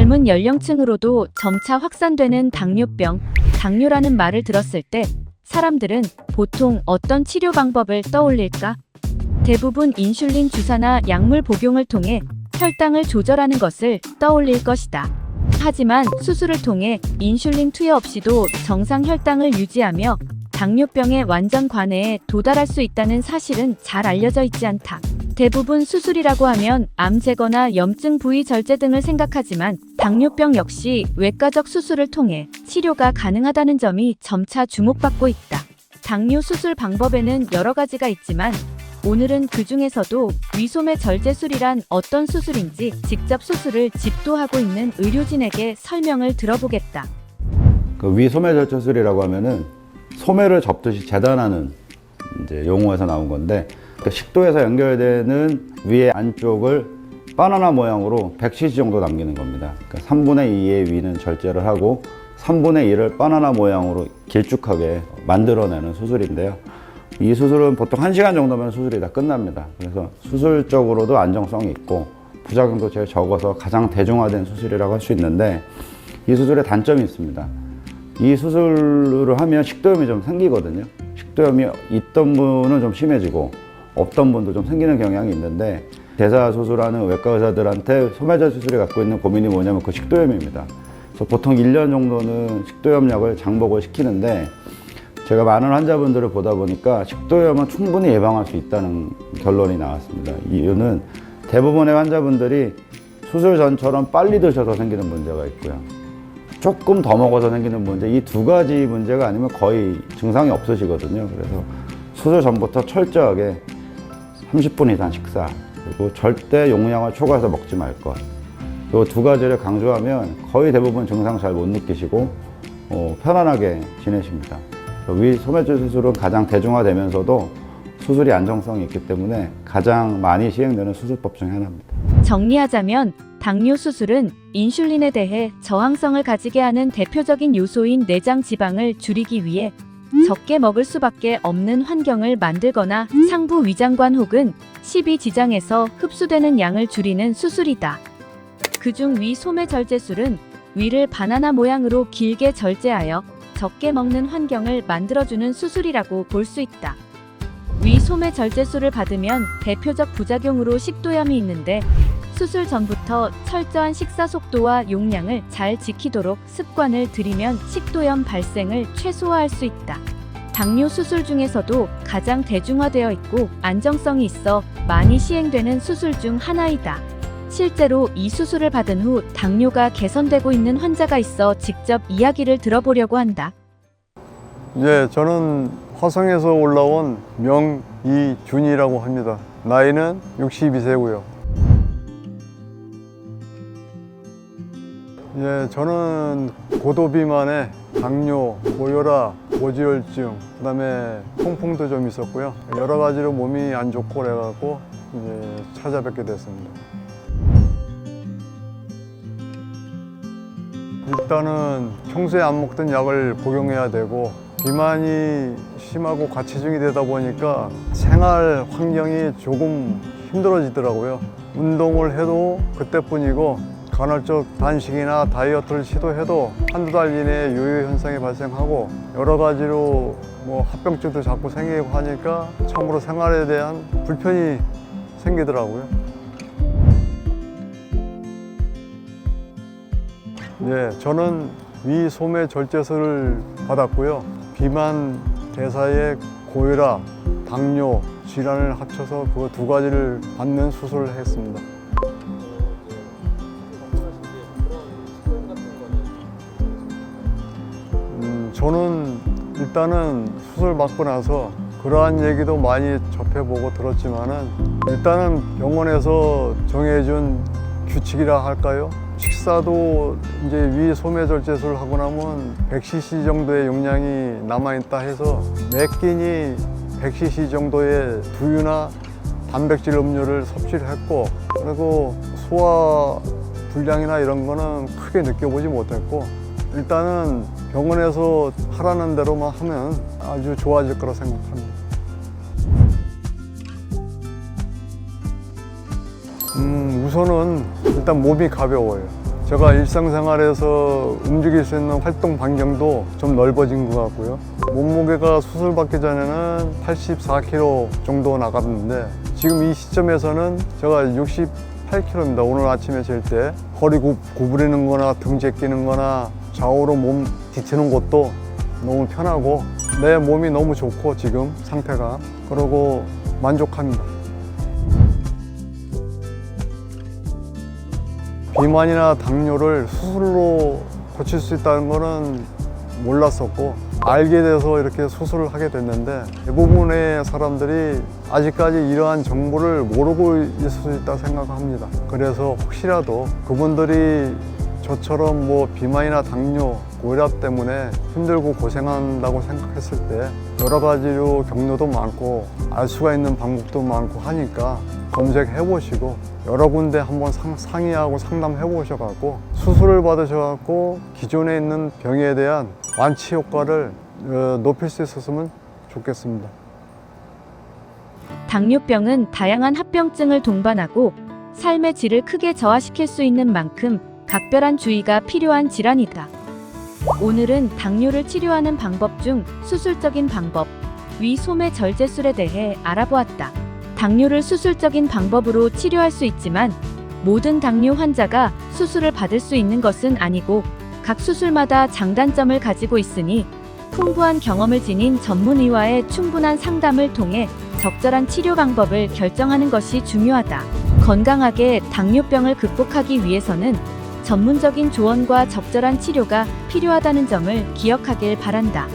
젊은 연령층으로도 점차 확산되는 당뇨병, 당뇨라는 말을 들었을 때 사람들은 보통 어떤 치료 방법을 떠올릴까? 대부분 인슐린 주사나 약물 복용을 통해 혈당을 조절하는 것을 떠올릴 것이다. 하지만 수술을 통해 인슐린 투여 없이도 정상 혈당을 유지하며 당뇨병의 완전 관해에 도달할 수 있다는 사실은 잘 알려져 있지 않다. 대부분 수술이라고 하면 암 제거나 염증 부위 절제 등을 생각하지만 당뇨병 역시 외과적 수술을 통해 치료가 가능하다는 점이 점차 주목받고 있다. 당뇨 수술 방법에는 여러 가지가 있지만 오늘은 그 중에서도 위소매 절제술이란 어떤 수술인지 직접 수술을 집도하고 있는 의료진에게 설명을 들어보겠다. 그 위소매 절제술이라고 하면은 소매를 접듯이 재단하는 이제 용어에서 나온 건데, 그 식도에서 연결되는 위의 안쪽을 바나나 모양으로 100cc 정도 남기는 겁니다. 그러니까 3분의 2의 위는 절제를 하고 3분의 1을 바나나 모양으로 길쭉하게 만들어내는 수술인데요. 이 수술은 보통 1시간 정도면 수술이 다 끝납니다. 그래서 수술적으로도 안정성이 있고 부작용도 제일 적어서 가장 대중화된 수술이라고 할 수 있는데, 이 수술에 단점이 있습니다. 이 수술을 하면 식도염이 좀 생기거든요. 식도염이 있던 분은 좀 심해지고 없던 분도 좀 생기는 경향이 있는데, 대사수술하는 외과 의사들한테 소매절 수술이 갖고 있는 고민이 뭐냐면 그 식도염입니다. 그래서 보통 1년 정도는 식도염약을 장복을 시키는데, 제가 많은 환자분들을 보다 보니까 식도염은 충분히 예방할 수 있다는 결론이 나왔습니다. 이유는 대부분의 환자분들이 수술 전처럼 빨리 드셔서 생기는 문제가 있고요, 조금 더 먹어서 생기는 문제, 이 두 가지 문제가 아니면 거의 증상이 없으시거든요. 그래서 수술 전부터 철저하게 30분 이상 식사, 그리고 절대 용량을 초과해서 먹지 말 것, 이 두 가지를 강조하면 거의 대부분 증상 잘 못 느끼시고 편안하게 지내십니다. 위 소매절 수술은 가장 대중화되면서도 수술이 안정성이 있기 때문에 가장 많이 시행되는 수술법 중에 하나입니다. 정리하자면 당뇨 수술은 인슐린에 대해 저항성을 가지게 하는 대표적인 요소인 내장 지방을 줄이기 위해 적게 먹을 수밖에 없는 환경을 만들거나 상부 위장관 혹은 십이지장에서 흡수되는 양을 줄이는 수술이다. 그중 위 소매 절제술은 위를 바나나 모양으로 길게 절제하여 적게 먹는 환경을 만들어주는 수술이라고 볼 수 있다. 위 소매 절제술을 받으면 대표적 부작용으로 식도염이 있는데, 수술 전부터 철저한 식사 속도와 용량을 잘 지키도록 습관을 들이면 식도염 발생을 최소화할 수 있다. 당뇨 수술 중에서도 가장 대중화되어 있고 안정성이 있어 많이 시행되는 수술 중 하나이다. 실제로 이 수술을 받은 후 당뇨가 개선되고 있는 환자가 있어 직접 이야기를 들어보려고 한다. 예, 저는 화성에서 올라온 명이준이라고 합니다. 나이는 62세고요. 예, 저는 고도비만에 당뇨, 고혈압, 고지혈증, 그다음에 통풍도 좀 있었고요. 여러 가지로 몸이 안 좋고 그래갖고 이제 찾아뵙게 됐습니다. 일단은 평소에 안 먹던 약을 복용해야 되고, 비만이 심하고 과체중이 되다 보니까 생활 환경이 조금 힘들어지더라고요. 운동을 해도 그때뿐이고 간헐적 단식이나 다이어트를 시도해도 한두 달 이내에 요요 현상이 발생하고 여러 가지로 합병증도 자꾸 생기고 하니까 참으로 생활에 대한 불편이 생기더라고요. 네, 저는 위 소매 절제술을 받았고요. 비만, 대사의 고혈압, 당뇨 질환을 합쳐서 그 두 가지를 받는 수술을 했습니다. 저는 일단은 수술 받고 나서 그러한 얘기도 많이 접해보고 들었지만은, 일단은 병원에서 정해준 규칙이라 할까요? 식사도 이제 위 소매 절제술을 하고 나면 100cc 정도의 용량이 남아있다 해서 매 끼니 100cc 정도의 두유나 단백질 음료를 섭취를 했고, 그리고 소화 불량이나 이런 거는 크게 느껴보지 못했고, 일단은 병원에서 하라는 대로만 하면 아주 좋아질 거라 생각합니다. 우선은 일단 몸이 가벼워요. 제가 일상생활에서 움직일 수 있는 활동 반경도 좀 넓어진 것 같고요. 몸무게가 수술받기 전에는 84kg 정도 나갔는데 지금 이 시점에서는 제가 68kg입니다. 오늘 아침에 잴 때 허리 구부리는 거나 등 제끼는 거나 좌우로 몸 뒤트는 것도 너무 편하고 내 몸이 너무 좋고 지금 상태가 그러고 만족합니다. 비만이나 당뇨를 수술로 고칠 수 있다는 거는 몰랐었고 알게 돼서 이렇게 수술을 하게 됐는데 대부분의 사람들이 아직까지 이러한 정보를 모르고 있을 수 있다 생각합니다. 그래서 혹시라도 그분들이 저처럼 뭐 비만이나 당뇨, 고혈압 때문에 힘들고 고생한다고 생각했을 때 여러 가지로 경로도 많고 알 수가 있는 방법도 많고 하니까 검색해 보시고 여러 군데 한번 상의하고 상담해 보셔갖고 수술을 받으셔갖고 기존에 있는 병에 대한 완치 효과를 높일 수 있었으면 좋겠습니다. 당뇨병은 다양한 합병증을 동반하고 삶의 질을 크게 저하시킬 수 있는 만큼 각별한 주의가 필요한 질환이다. 오늘은 당뇨를 치료하는 방법 중 수술적인 방법, 위 소매 절제술에 대해 알아보았다. 당뇨를 수술적인 방법으로 치료할 수 있지만 모든 당뇨 환자가 수술을 받을 수 있는 것은 아니고 각 수술마다 장단점을 가지고 있으니 풍부한 경험을 지닌 전문의와의 충분한 상담을 통해 적절한 치료 방법을 결정하는 것이 중요하다. 건강하게 당뇨병을 극복하기 위해서는 전문적인 조언과 적절한 치료가 필요하다는 점을 기억하길 바란다.